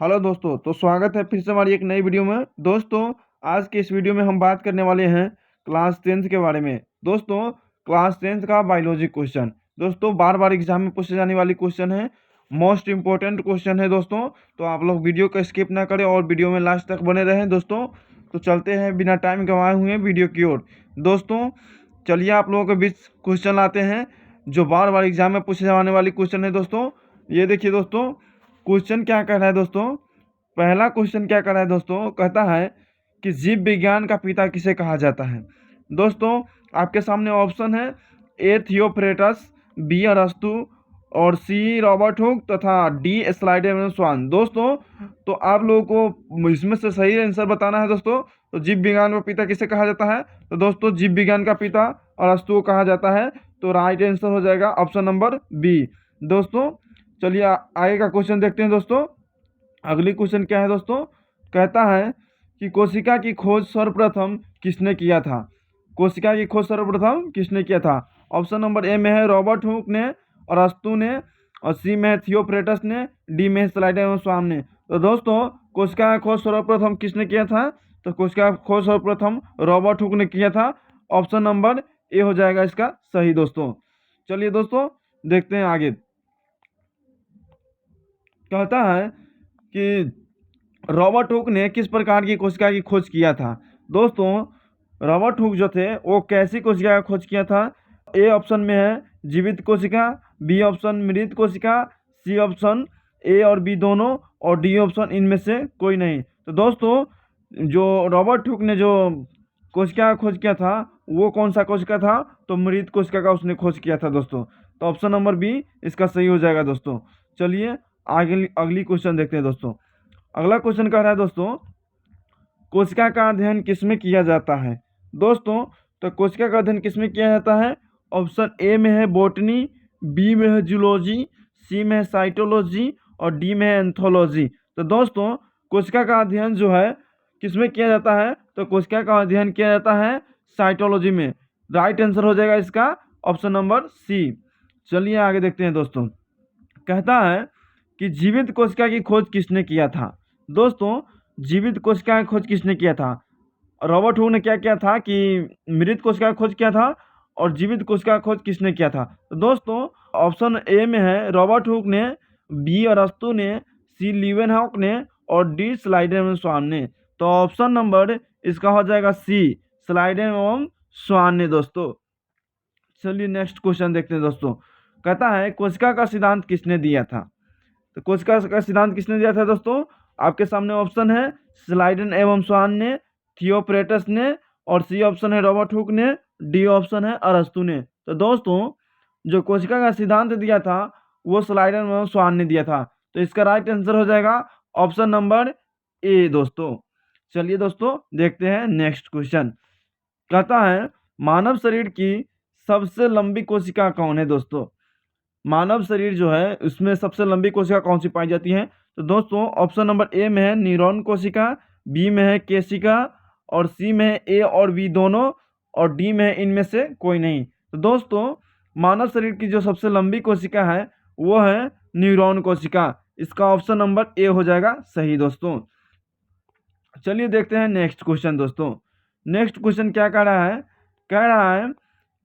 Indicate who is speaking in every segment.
Speaker 1: Hello दोस्तों, तो स्वागत है फिर से हमारी एक नई वीडियो में। दोस्तों, आज के इस वीडियो में हम बात करने वाले हैं क्लास 10th के बारे में। दोस्तों, क्लास 10th का बायोलॉजी क्वेश्चन दोस्तों बार बार एग्जाम में पूछे जाने वाली क्वेश्चन है, मोस्ट इंपॉर्टेंट क्वेश्चन है दोस्तों। तो आप लोग वीडियो को स्किप ना करें और वीडियो में लास्ट तक बने रहें दोस्तों। तो चलते हैं बिना टाइम गंवाए हुए वीडियो की ओर। दोस्तों, चलिए आप लोगों के बीच क्वेश्चन लाते हैं जो बार बार एग्जाम में पूछे जाने वाली क्वेश्चन है दोस्तों। ये देखिए दोस्तों, क्वेश्चन क्या कह रहा है दोस्तों। पहला क्वेश्चन क्या कर रहा है दोस्तों, कहता है कि जीव विज्ञान का पिता किसे कहा जाता है। दोस्तों, आपके सामने ऑप्शन है ए थियोफ्रेटस, बी अरस्तु और सी रॉबर्ट हुक तथा डी स्लाइडेन स्वान। दोस्तों, तो आप लोगों को इसमें से सही आंसर बताना है दोस्तों। तो जीव विज्ञान का पिता किसे कहा जाता है, तो दोस्तों जीव विज्ञान का पिता अरस्तु को कहा जाता है। तो राइट आंसर हो जाएगा ऑप्शन नंबर बी। दोस्तों, चलिए आगे का क्वेश्चन देखते हैं दोस्तों। अगली क्वेश्चन क्या है दोस्तों, कहता है कि कोशिका की खोज सर्वप्रथम किसने किया था। कोशिका की खोज सर्वप्रथम किसने किया था। ऑप्शन नंबर ए में है रॉबर्ट हुक ने, अरस्तु ने, और सी में है थियोफ्रेटस ने, डी में है स्लाइडेन स्वान ने। तो दोस्तों, कोशिका का खोज सर्वप्रथम किसने किया था, तो कोशिका का खोज सर्वप्रथम रॉबर्ट हुक ने किया था। ऑप्शन नंबर ए हो जाएगा इसका सही दोस्तों। चलिए दोस्तों, देखते हैं आगे। कहता है कि रॉबर्ट हुक ने किस प्रकार की कोशिका की खोज किया था। दोस्तों, रॉबर्ट हुक जो थे वो कैसी कोशिका का खोज किया था। ए ऑप्शन में है जीवित कोशिका, बी ऑप्शन मृत कोशिका, सी ऑप्शन ए और बी दोनों, और डी ऑप्शन इनमें से कोई नहीं। तो दोस्तों, जो रॉबर्ट हुक ने जो कोशिका का खोज किया था वो कौन सा कोशिका था, तो मृत कोशिका का उसने खोज किया था दोस्तों। तो ऑप्शन नंबर बी इसका सही हो जाएगा दोस्तों। चलिए आगे अगली क्वेश्चन देखते हैं दोस्तों। अगला क्वेश्चन कह रहा है दोस्तों, कोशिका का अध्ययन किसमें किया जाता है। दोस्तों, तो कोशिका का अध्ययन किसमें किया जाता है। ऑप्शन ए में है बॉटनी, बी में है जूलॉजी, सी में है साइटोलॉजी और डी में है एंथोलॉजी। तो दोस्तों, कोशिका का अध्ययन जो है किसमें किया जाता है, तो कोशिका का अध्ययन किया जाता है साइटोलॉजी में। राइट आंसर हो जाएगा इसका ऑप्शन नंबर सी। चलिए आगे देखते हैं दोस्तों। कहता है कि जीवित कोशिका की खोज किसने किया था। दोस्तों, जीवित कोशिका की खोज किसने किया था। रॉबर्ट हुक ने क्या किया था कि मृत कोशिका की खोज किया था, और जीवित कोशिका की खोज किसने किया था। तो दोस्तों, ऑप्शन ए में है रॉबर्ट हुक ने, बी अरस्तु ने, सी लीवेनहॉक ने और डी स्लाइडेन स्वान ने। तो ऑप्शन नंबर इसका हो जाएगा सी, स्लाइडेन एवं स्वान ने दोस्तों। चलिए नेक्स्ट क्वेश्चन देखते हैं दोस्तों। कहता है कोशिका का सिद्धांत किसने दिया था। तो कोशिका का सिद्धांत किसने दिया था दोस्तों, आपके सामने ऑप्शन है स्लाइडन एवं स्वान ने, थियोफ्रेटस ने, और सी ऑप्शन है रॉबर्ट हुक ने, डी ऑप्शन है अरस्तु ने। तो दोस्तों, जो कोशिका का सिद्धांत दिया था वो स्लाइडन एवं स्वान ने दिया था। तो इसका राइट आंसर हो जाएगा ऑप्शन नंबर ए दोस्तों। चलिए दोस्तों, देखते हैं नेक्स्ट क्वेश्चन। कहता है मानव शरीर की सबसे लंबी कोशिका कौन है। दोस्तों, मानव शरीर जो है उसमें सबसे लंबी कोशिका कौन सी पाई जाती है। तो दोस्तों, ऑप्शन नंबर ए में है न्यूरॉन कोशिका, बी में है केशिका, और सी में है ए और बी दोनों, और डी में है इनमें से कोई नहीं। तो दोस्तों, मानव शरीर की जो सबसे लंबी कोशिका है वो है न्यूरॉन कोशिका। इसका ऑप्शन नंबर ए हो जाएगा सही दोस्तों। चलिए देखते हैं नेक्स्ट क्वेश्चन दोस्तों। नेक्स्ट क्वेश्चन क्या कह रहा है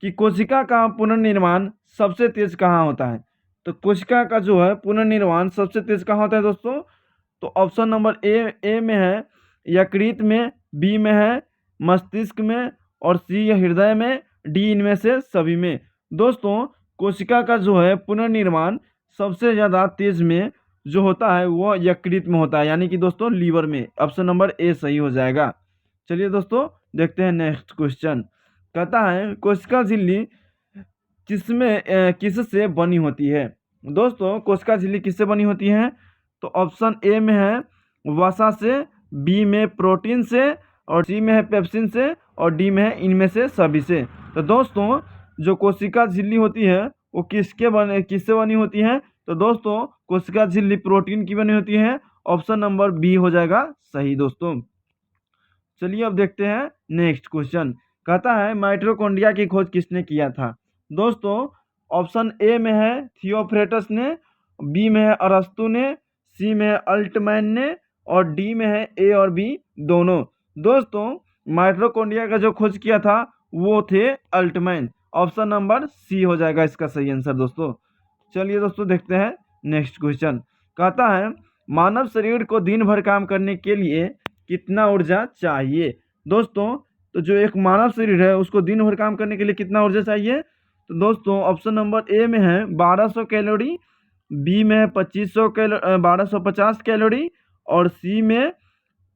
Speaker 1: कि कोशिका का पुनर्निर्माण सबसे तेज कहाँ होता है। तो कोशिका का जो है पुनर्निर्माण सबसे तेज कहाँ होता है दोस्तों। तो ऑप्शन नंबर ए में है यकृत में, बी में है मस्तिष्क में, और सी हृदय में, डी इनमें से सभी में। दोस्तों, कोशिका का जो है पुनर्निर्माण सबसे ज़्यादा तेज में जो होता है वो यकृत में होता है, यानी कि दोस्तों लीवर में। ऑप्शन नंबर ए सही हो जाएगा। चलिए दोस्तों, देखते हैं नेक्स्ट क्वेश्चन। कहता है कोशिका झिल्ली किससे बनी होती है। दोस्तों, कोशिका झिल्ली किससे बनी होती है। तो ऑप्शन ए में है वसा से, बी में प्रोटीन से, और सी में है पेप्सिन से, और डी में है इनमें से सभी से। तो दोस्तों, जो कोशिका झिल्ली होती है वो किससे बनी होती है। तो दोस्तों, कोशिका झिल्ली प्रोटीन की बनी होती है। ऑप्शन नंबर बी हो जाएगा सही दोस्तों। चलिए अब देखते हैं नेक्स्ट क्वेश्चन। कहता है माइटोकॉन्ड्रिया की खोज किसने किया था। दोस्तों, ऑप्शन ए में है थियोफ्रेटस ने, बी में है अरस्तु ने, सी में है अल्टमैन ने और डी में है ए और बी दोनों। दोस्तों माइटोकॉन्ड्रिया का जो खोज किया था वो थे अल्टमैन। ऑप्शन नंबर सी हो जाएगा इसका सही आंसर दोस्तों। चलिए दोस्तों देखते हैं नेक्स्ट क्वेश्चन। कहता है मानव शरीर को दिन भर काम करने के लिए कितना ऊर्जा चाहिए। दोस्तों तो जो एक मानव शरीर है उसको दिन भर काम करने के लिए कितना ऊर्जा चाहिए, तो दोस्तों ऑप्शन नंबर ए में है 1200 कैलोरी, बी में है 2500 1250 कैलोरी और सी में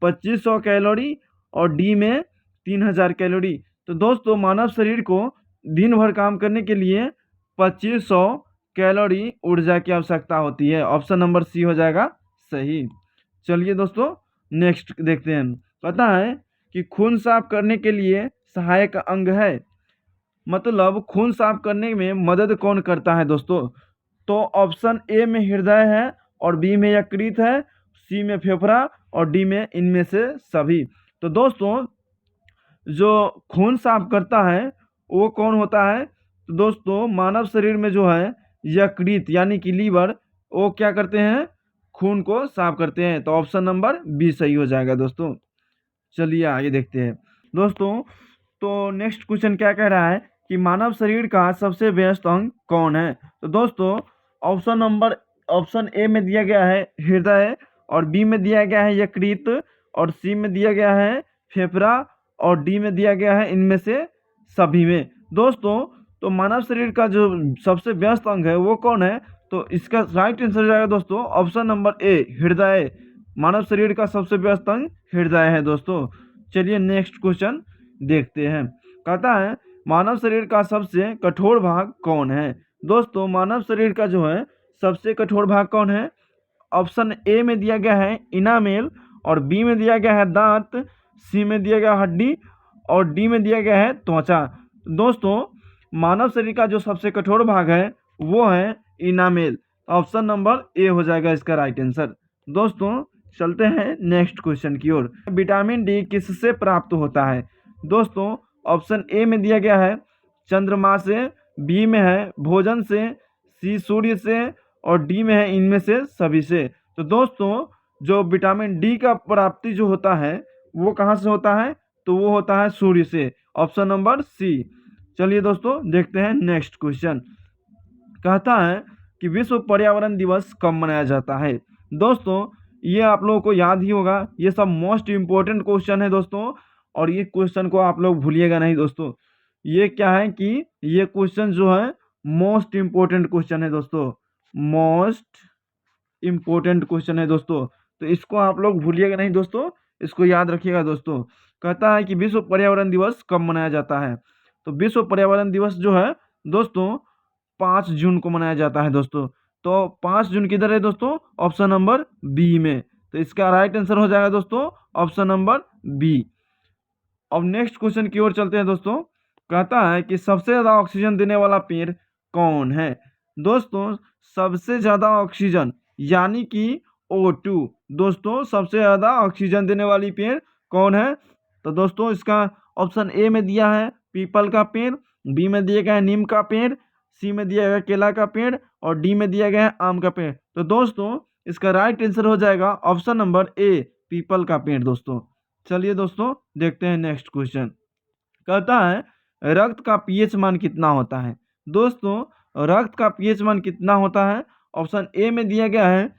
Speaker 1: 2500 कैलोरी और डी में 3000 कैलोरी। तो दोस्तों मानव शरीर को दिन भर काम करने के लिए 2500 कैलोरी ऊर्जा की आवश्यकता होती है। ऑप्शन नंबर सी हो जाएगा सही। चलिए दोस्तों नेक्स्ट देखते हैं। पता है कि खून साफ करने के लिए सहायक अंग है, मतलब खून साफ करने में मदद कौन करता है दोस्तों, तो ऑप्शन ए में हृदय है और बी में यकृत है, सी में फेफड़ा और डी में इनमें से सभी। तो दोस्तों जो खून साफ करता है वो कौन होता है, तो दोस्तों मानव शरीर में जो है यकृत यानी कि लीवर वो क्या करते हैं, खून को साफ करते हैं। तो ऑप्शन नंबर बी सही हो जाएगा दोस्तों। चलिए आगे देखते हैं दोस्तों। तो नेक्स्ट क्वेश्चन क्या कह रहा है कि मानव शरीर का सबसे व्यस्त अंग कौन है। तो दोस्तों ऑप्शन ए में दिया गया है हृदय और बी में दिया गया है यकृत और सी में दिया गया है फेफड़ा और डी में दिया गया है इनमें से सभी में। दोस्तों तो मानव शरीर का जो सबसे व्यस्त अंग है वो कौन है, तो इसका राइट आंसर हो जाएगा दोस्तों ऑप्शन नंबर ए हृदय। मानव शरीर का सबसे व्यस्त अंग हृदय है दोस्तों। चलिए नेक्स्ट क्वेश्चन देखते हैं। कहता है मानव शरीर का सबसे कठोर भाग कौन है। दोस्तों मानव शरीर का जो है सबसे कठोर भाग कौन है, ऑप्शन ए में दिया गया है इनामेल और बी में दिया गया है दांत, सी में दिया गया हड्डी और डी में दिया गया है त्वचा। दोस्तों मानव शरीर का जो सबसे कठोर भाग है वो है इनामेल। ऑप्शन नंबर ए हो जाएगा इसका राइट आंसर। दोस्तों चलते हैं नेक्स्ट क्वेश्चन की ओर। विटामिन डी किससे प्राप्त होता है। दोस्तों ऑप्शन ए में दिया गया है चंद्रमा से, बी में है भोजन से, सी सूर्य से और डी में है इनमें से सभी से। तो दोस्तों जो विटामिन डी का प्राप्ति जो होता है वो कहाँ से होता है, तो वो होता है सूर्य से। Option number C. चलिए दोस्तों देखते हैं नेक्स्ट क्वेश्चन। कहता है कि विश्व पर्यावरण दिवस कब मनाया जाता है। दोस्तों ये आप लोगों को याद ही होगा, ये सब मोस्ट इम्पोर्टेंट क्वेश्चन है दोस्तों और ये क्वेश्चन को आप लोग भूलिएगा नहीं दोस्तों। ये क्या है कि ये क्वेश्चन जो है मोस्ट इम्पोर्टेंट क्वेश्चन है दोस्तों, मोस्ट इम्पोर्टेंट क्वेश्चन है दोस्तों। तो इसको आप लोग भूलिएगा नहीं दोस्तों, इसको याद रखिएगा दोस्तों। कहता है कि विश्व पर्यावरण दिवस कब मनाया जाता है। तो विश्व पर्यावरण दिवस जो है दोस्तों 5 जून को मनाया जाता है दोस्तों। तो 5 जून किधर है दोस्तों, ऑप्शन नंबर बी में। तो इसका राइट आंसर हो जाएगा दोस्तों ऑप्शन नंबर बी। अब नेक्स्ट क्वेश्चन की ओर चलते हैं दोस्तों। कहता है कि सबसे ज़्यादा ऑक्सीजन देने वाला पेड़ कौन है। दोस्तों सबसे ज़्यादा ऑक्सीजन यानी कि O2, दोस्तों सबसे ज़्यादा ऑक्सीजन देने वाली पेड़ कौन है, तो दोस्तों इसका ऑप्शन ए में दिया है पीपल का पेड़, बी में दिया गया है नीम का पेड़, सी में दिया गया है केला का पेड़ और डी में दिया गया है आम का पेड़। तो दोस्तों इसका राइट आंसर हो जाएगा ऑप्शन नंबर ए पीपल का पेड़ दोस्तों। चलिए दोस्तों देखते हैं नेक्स्ट क्वेश्चन। कहता है रक्त का पीएच मान कितना होता है। दोस्तों रक्त का पीएच मान कितना होता है, ऑप्शन ए में दिया गया है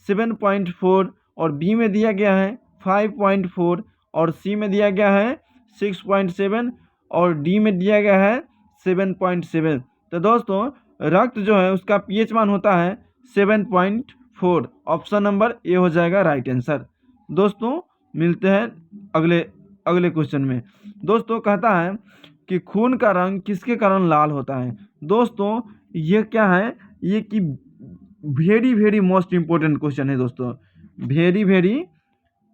Speaker 1: 7.4 और बी में दिया गया है 5.4 और सी में दिया गया है 6.7 और डी में दिया गया है 7.7। तो दोस्तों रक्त जो है उसका पीएच मान होता है 7.4। ऑप्शन नंबर ए हो जाएगा राइट आंसर। दोस्तों मिलते हैं अगले क्वेश्चन में। दोस्तों कहता है कि खून का रंग किसके कारण लाल होता है। दोस्तों ये क्या है, ये कि वेरी मोस्ट इम्पोर्टेंट क्वेश्चन है दोस्तों। वेरी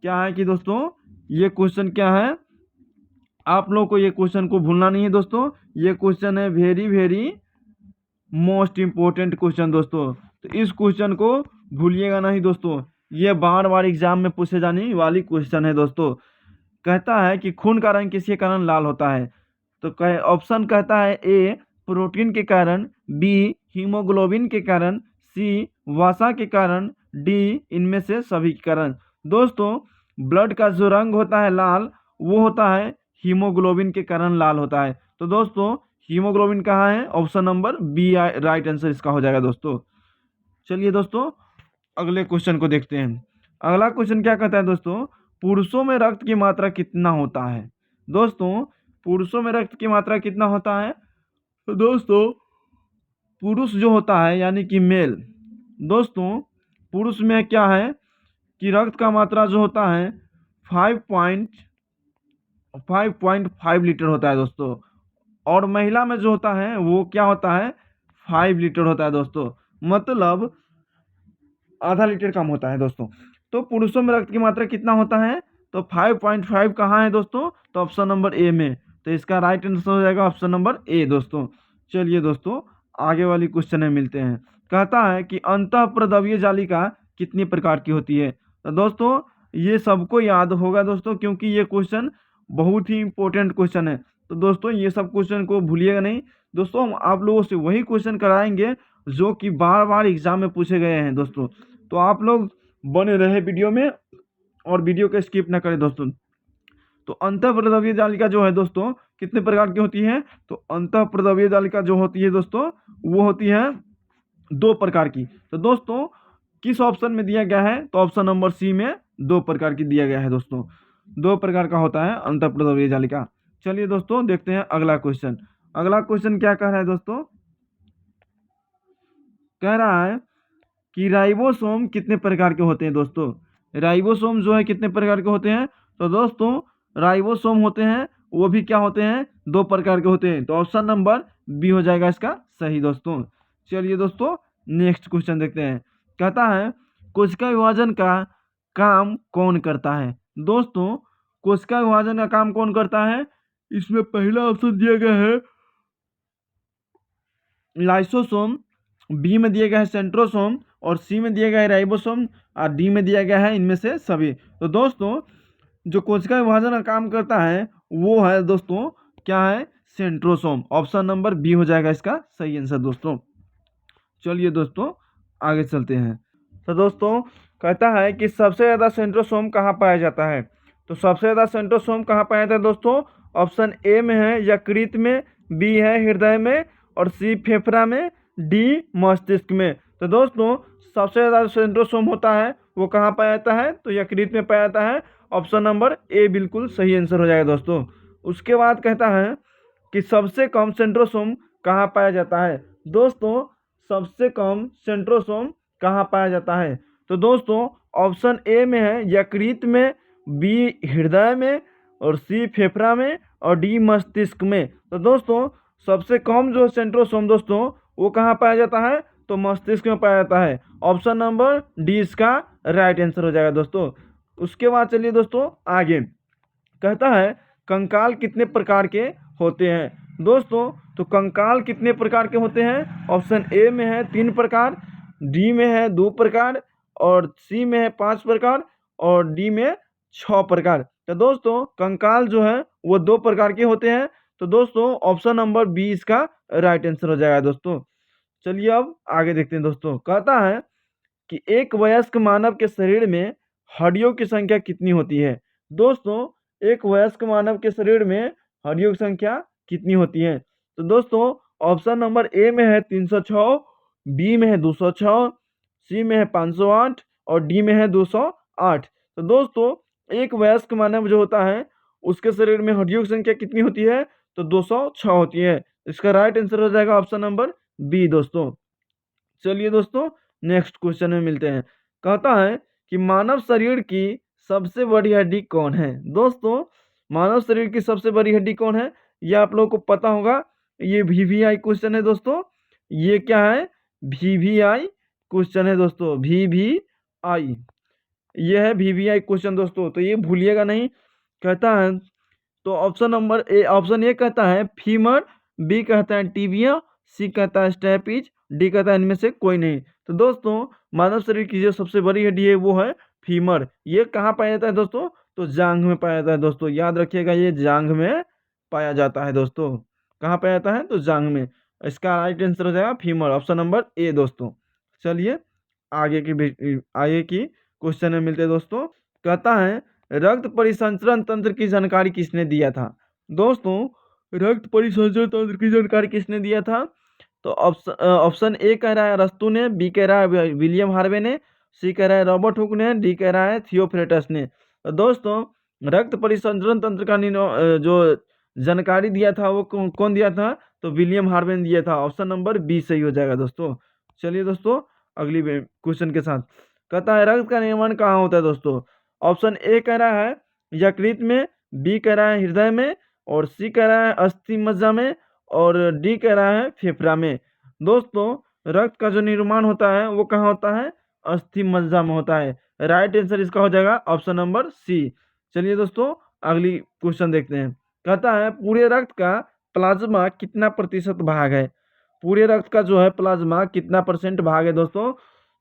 Speaker 1: क्या है कि दोस्तों ये क्वेश्चन क्या है, आप लोगों को ये क्वेश्चन को भूलना नहीं है दोस्तों। ये क्वेश्चन है वेरी मोस्ट इम्पोर्टेंट क्वेश्चन दोस्तों। तो इस क्वेश्चन को भूलिएगा नहीं दोस्तों, ये बार एग्जाम में पूछे जाने वाली क्वेश्चन है दोस्तों। कहता है कि खून का रंग किसके कारण लाल होता है। तो ऑप्शन कहता है ए प्रोटीन के कारण, बी हीमोग्लोबिन के कारण, सी वसा के कारण, डी इनमें से सभी के कारण। दोस्तों ब्लड का जो रंग होता है लाल, वो होता है हीमोग्लोबिन के कारण लाल होता है। तो दोस्तों हीमोग्लोबिन कहाँ है? Option number B right answer इसका हो जाएगा दोस्तों। चलिए दोस्तों अगले क्वेश्चन को देखते हैं। अगला क्वेश्चन क्या कहता है दोस्तों, पुरुषों में रक्त की मात्रा कितना होता है? दोस्तों पुरुषों में रक्त की मात्रा कितना होता है? तो दोस्तों पुरुष जो होता है यानी कि मेल, दोस्तों पुरुष में क्या है कि रक्त का मात्रा जो होता है 5.5 लीटर होता है दोस्तों, और महिला में जो होता है वो क्या होता है 5 लीटर होता है दोस्तों, मतलब आधा लीटर कम होता है दोस्तों। तो पुरुषों में रक्त की मात्रा कितना होता है? तो 5.5 कहाँ है दोस्तों? तो ऑप्शन नंबर ए में। तो इसका राइट आंसर हो जाएगा ऑप्शन नंबर ए दोस्तों। चलिए दोस्तों आगे वाली क्वेश्चन में मिलते हैं। कहता है कि अंतःप्रद्रव्य जालिका कितनी प्रकार की होती है? तो दोस्तों ये सबको याद होगा दोस्तों, क्योंकि ये क्वेश्चन बहुत ही इंपॉर्टेंट क्वेश्चन है। तो दोस्तों ये सब क्वेश्चन को भूलिएगा नहीं दोस्तों, हम आप लोगों से वही क्वेश्चन कराएंगे जो कि बार बार एग्जाम में पूछे गए हैं दोस्तों। तो आप लोग बने रहे वीडियो में और वीडियो को स्किप ना करें दोस्तों। तो अंतःप्रद्रव्य जालिका जो है दोस्तों कितने प्रकार की होती है? तो अंतःप्रद्रव्य जालिका जो होती है दोस्तों वो होती है 2 प्रकार की। तो दोस्तों किस ऑप्शन में दिया गया है? तो ऑप्शन नंबर सी में 2 प्रकार की दिया गया है दोस्तों। 2 प्रकार का होता है अंतःप्रद्रव्य जालिका। चलिए दोस्तों देखते हैं अगला क्वेश्चन। अगला क्वेश्चन क्या कह रहा है दोस्तों? कह रहा है कि राइबोसोम कितने प्रकार के होते हैं दोस्तों? राइबोसोम जो है कितने प्रकार के होते हैं? तो दोस्तों राइबोसोम होते हैं वो भी क्या होते हैं? 2 प्रकार के होते हैं। तो ऑप्शन नंबर बी हो जाएगा इसका सही दोस्तों। चलिए दोस्तों नेक्स्ट क्वेश्चन देखते हैं। कहता है कोशिका विभाजन का काम कौन करता है? दोस्तों कोशिका विभाजन का काम कौन करता है? इसमें पहला ऑप्शन दिया गया है लाइसोसोम, बी में दिया गया है सेंट्रोसोम, और सी में दिया गया है राइबोसोम, और डी में दिया गया है इनमें से सभी। तो दोस्तों जो कोशिका विभाजन का काम करता है वो है दोस्तों क्या है? सेंट्रोसोम। ऑप्शन नंबर बी हो जाएगा इसका सही आंसर दोस्तों। चलिए दोस्तों आगे चलते हैं। तो दोस्तों कहता है कि सबसे ज़्यादा सेंट्रोसोम कहाँ पाया जाता है? तो सबसे ज़्यादा सेंट्रोसोम कहाँ पाया जाता है दोस्तों? ऑप्शन ए में है यकृत में, बी है हृदय में, और सी फेफड़ा में, डी मस्तिष्क में। तो दोस्तों सबसे ज़्यादा सेंट्रोसोम होता है वो कहाँ पाया जाता है? तो यकृत में पाया जाता है। ऑप्शन नंबर ए बिल्कुल सही आंसर हो जाएगा दोस्तों। उसके बाद कहता है कि सबसे कम सेंट्रोसोम कहाँ पाया जाता है? दोस्तों सबसे कम सेंट्रोसोम कहाँ पाया जाता है? तो दोस्तों ऑप्शन ए में है यकृत में, बी हृदय में, और सी फेफड़ा में, और डी मस्तिष्क में। तो दोस्तों सबसे कम जो सेंट्रोसोम दोस्तों वो कहाँ पाया जाता है? तो मस्तिष्क में पाया जाता है। ऑप्शन नंबर डी इसका राइट आंसर हो जाएगा दोस्तों। उसके बाद चलिए दोस्तों आगे। कहता है कंकाल कितने प्रकार के होते हैं? दोस्तों तो कंकाल कितने प्रकार के होते हैं? ऑप्शन ए में है 3 प्रकार, डी में है 2 प्रकार, और सी में है 5 प्रकार, और डी में 6 प्रकार। तो दोस्तों कंकाल जो है वो 2 प्रकार के होते हैं। तो दोस्तों ऑप्शन नंबर बी इसका राइट आंसर हो जाएगा दोस्तों। चलिए अब आगे देखते हैं दोस्तों। कहता है कि एक वयस्क मानव के शरीर में हड्डियों की संख्या कितनी होती है? दोस्तों एक वयस्क मानव के शरीर में हड्डियों की संख्या कितनी होती है? तो दोस्तों ऑप्शन नंबर ए में है 306, बी में है 206, सी में है 508, और डी में है 208। तो दोस्तों एक वयस्क मानव जो होता है उसके शरीर में हड्डियों की संख्या कितनी होती है? तो 206 होती है। इसका राइट आंसर हो जाएगा ऑप्शन नंबर बी दोस्तों। चलिए दोस्तों नेक्स्ट क्वेश्चन में मिलते हैं। कहता है कि मानव शरीर की सबसे बड़ी हड्डी कौन है? दोस्तों मानव शरीर की सबसे बड़ी हड्डी कौन है? ये आप लोगों को पता होगा, ये वीवीआई क्वेश्चन है दोस्तों। ये क्या है? वीवीआई क्वेश्चन है दोस्तों, वीवीआई। ये है वीवीआई क्वेश्चन दोस्तों, तो ये भूलिएगा नहीं। कहता है तो option number A, option A कहता है फीमर, बी कहता है टीबिया, सी कहता है स्टैपिज, डी कहता है इनमें से कोई नहीं। तो दोस्तों मानव शरीर की जो सबसे बड़ी हड्डी है वो है फीमर। ये कहाँ पाया जाता है दोस्तों? तो जांघ में पाया जाता है दोस्तों, याद रखिएगा ये जांघ में पाया जाता है दोस्तों। कहाँ पाया जाता है? तो जांघ में। इसका राइट आंसर हो जाएगा फीमर, ऑप्शन नंबर ए दोस्तों। चलिए आगे की क्वेश्चन में मिलते हैं दोस्तों। कहता है रक्त परिसंचरण तंत्र की जानकारी किसने दिया था। दोस्तों रक्त परिसंचरण तंत्र की जानकारी किसने दिया था, तो ऑप्शन ए कह रहा है अरस्तु ने, बी कह रहा है विलियम हार्वे ने, सी कह रहा है रॉबर्ट हुक ने, डी कह रहा है थियोफ्रेटस ने। तो दोस्तों रक्त परिसंचरण तंत्र का जो जानकारी दिया था वो कौन दिया था, तो विलियम हार्वे ने दिया था। ऑप्शन नंबर बी सही हो जाएगा दोस्तों। चलिए दोस्तों अगली क्वेश्चन के साथ। कहता है रक्त का निर्माण कहाँ होता है दोस्तों। ऑप्शन ए कह रहा है यकृत में, बी कह रहा है हृदय में, और सी कह रहा है अस्थि मज्जा में, और डी कह रहा है फेफड़ा में। दोस्तों रक्त का जो निर्माण होता है वो कहाँ होता है, अस्थि मज्जा में होता है। राइट आंसर इसका हो जाएगा ऑप्शन नंबर सी। चलिए दोस्तों अगली क्वेश्चन देखते हैं। कहता है पूरे रक्त का प्लाज्मा कितना प्रतिशत भाग है। पूरे रक्त का जो है प्लाज्मा कितना परसेंट भाग है दोस्तों,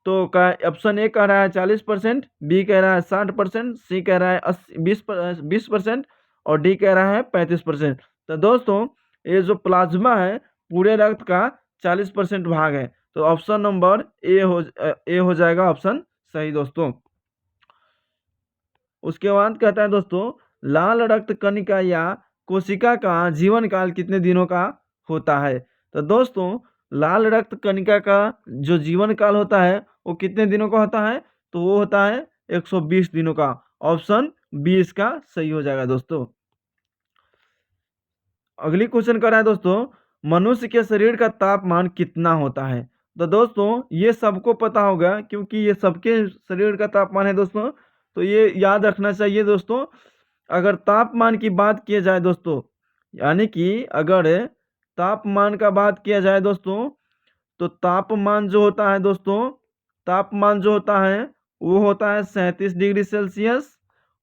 Speaker 1: तो ऑप्शन ए कह रहा है 40%, बी कह रहा है 60%, सी कह रहा है 20%, और डी कह रहा है 35%। तो दोस्तों ये जो प्लाज्मा है पूरे रक्त का 40% भाग है, तो ऑप्शन नंबर ए हो जाएगा ऑप्शन सही दोस्तों। उसके बाद कहता है दोस्तों लाल रक्त कणिका या कोशिका का जीवन काल कितने दिनों का होता है। तो दोस्तों लाल रक्त कणिका का जो जीवन काल होता है वो कितने दिनों का होता है, तो वो होता है 120 दिनों का। ऑप्शन बी इसका सही हो जाएगा दोस्तों। अगली क्वेश्चन कर रहा है दोस्तों मनुष्य के शरीर का तापमान कितना होता है। तो दोस्तों ये सबको पता होगा क्योंकि ये सबके शरीर का तापमान है दोस्तों, तो ये याद रखना चाहिए दोस्तों। अगर तापमान की बात किया जाए दोस्तों, यानी कि अगर तापमान का बात किया जाए दोस्तों, तो तापमान जो होता है दोस्तों, तापमान जो होता है वो होता है 37 डिग्री सेल्सियस।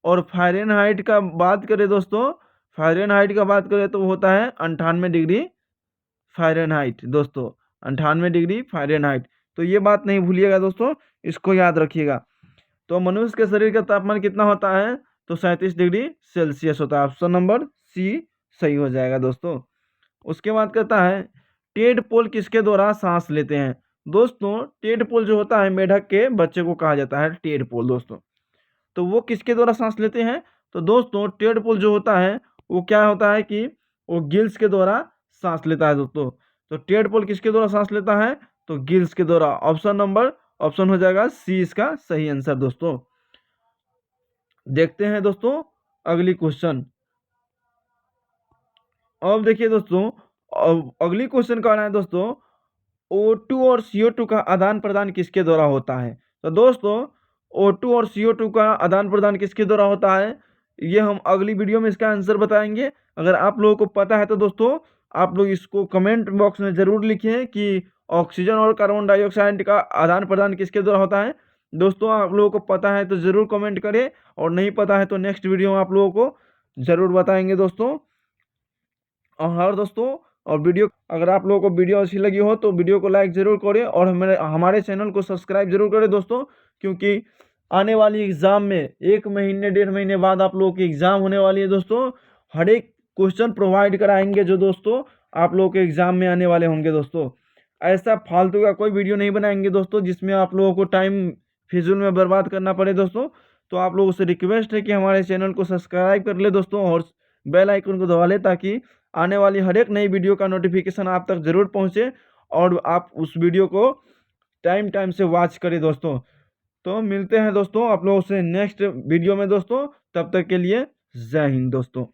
Speaker 1: और फ़ारेनहाइट का बात करें दोस्तों, फ़ारेनहाइट का बात करें तो वो होता है 98 डिग्री फ़ारेनहाइट दोस्तों, 98 डिग्री फ़ारेनहाइट। तो ये बात नहीं भूलिएगा दोस्तों, इसको याद रखिएगा। तो मनुष्य के शरीर का तापमान कितना होता है, तो 37 डिग्री सेल्सियस होता है। ऑप्शन नंबर सी सही हो जाएगा दोस्तों। उसके बाद कहता है टेडपोल किसके द्वारा सांस लेते हैं। दोस्तों टेडपोल जो होता है मेढक के बच्चे को कहा जाता है टेडपोल दोस्तों। तो वो किसके द्वारा सांस लेते हैं, तो दोस्तों टेडपोल जो होता है वो क्या होता है कि वो गिल्स के द्वारा सांस लेता है दोस्तों। तो टेडपोल किसके द्वारा सांस लेता है, तो गिल्स के द्वारा। ऑप्शन हो जाएगा सी इसका सही आंसर दोस्तों। देखते हैं दोस्तों अगली क्वेश्चन। अब देखिए दोस्तों अगली क्वेश्चन का है दोस्तों O2 और CO2 का आदान प्रदान किसके द्वारा होता है। तो दोस्तों O2 और CO2 का आदान प्रदान किसके द्वारा होता है, ये हम अगली वीडियो में इसका आंसर बताएंगे। अगर आप लोगों को पता है तो दोस्तों आप लोग इसको कमेंट बॉक्स में ज़रूर लिखें कि ऑक्सीजन और कार्बन डाइऑक्साइड का आदान प्रदान किसके द्वारा होता है। दोस्तों आप लोगों को पता है तो ज़रूर कमेंट करें, और नहीं पता है तो नेक्स्ट वीडियो में आप लोगों को ज़रूर बताएंगे दोस्तों। और दोस्तों और वीडियो अगर आप लोगों को वीडियो अच्छी लगी हो तो वीडियो को लाइक ज़रूर करें, और हमारे चैनल को सब्सक्राइब जरूर करें दोस्तों, क्योंकि आने वाली एग्ज़ाम में 1 महीने 1.5 महीने बाद आप लोगों की एग्ज़ाम होने वाली है दोस्तों। हर एक क्वेश्चन प्रोवाइड कराएंगे जो दोस्तों आप लोगों के एग्ज़ाम में आने वाले होंगे दोस्तों। ऐसा फालतू का कोई वीडियो नहीं बनाएंगे दोस्तों जिसमें आप लोगों को टाइम फिजूल में बर्बाद करना पड़े दोस्तों। तो आप लोगों से रिक्वेस्ट है कि हमारे चैनल को सब्सक्राइब कर ले दोस्तों, और बेल आइकन को दबा ले ताकि आने वाली हर एक नई वीडियो का नोटिफिकेशन आप तक ज़रूर पहुंचे और आप उस वीडियो को टाइम से वॉच करें दोस्तों। तो मिलते हैं दोस्तों आप लोगों से नेक्स्ट वीडियो में दोस्तों, तब तक के लिए जय हिंद दोस्तों।